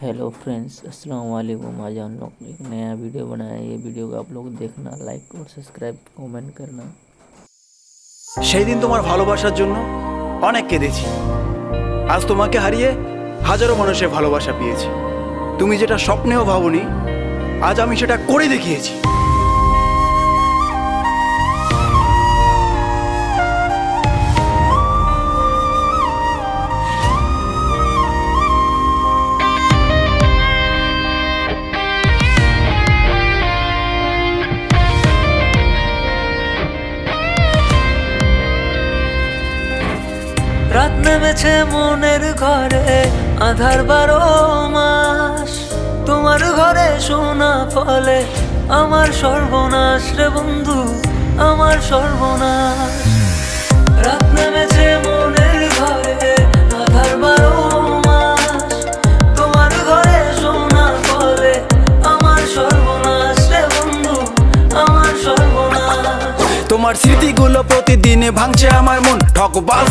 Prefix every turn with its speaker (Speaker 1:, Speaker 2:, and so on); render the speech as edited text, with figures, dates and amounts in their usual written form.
Speaker 1: Hello friends, अस्सलाम वालेकुम। आज हम लोग एक नया वीडियो बनाया है। ये वीडियो को आप लोग देखना, लाइक और सब्सक्राइब कमेंट करना।
Speaker 2: সেই দিন তোমার ভালোবাসার জন্য অনেক কেঁদেছি। আজ তোমাকে হারিয়ে হাজারো মানুষের ভালোবাসা পেয়েছি। তুমি যেটা স্বপ্নেও ভাবনি, আজ আমি সেটা করে দেখিয়েছি।
Speaker 3: রাত নেমেছে মনের ঘরে, আধার 12 মাস। তোমার ঘরে সোনা ফলে আমার সর্বনাশ রে বন্ধু, আমার সর্বনাশ। রাত নেমেছে মনের ঘরে, আধার 12 মাস। তোমার ঘরে সোনা ফলে আমার সর্বনাশ রে বন্ধু, আমার সর্বনাশ।
Speaker 2: তোমার স্মৃতিগুলো প্রতিদিনে ভাঙছে আমার মন। ঠকবাজ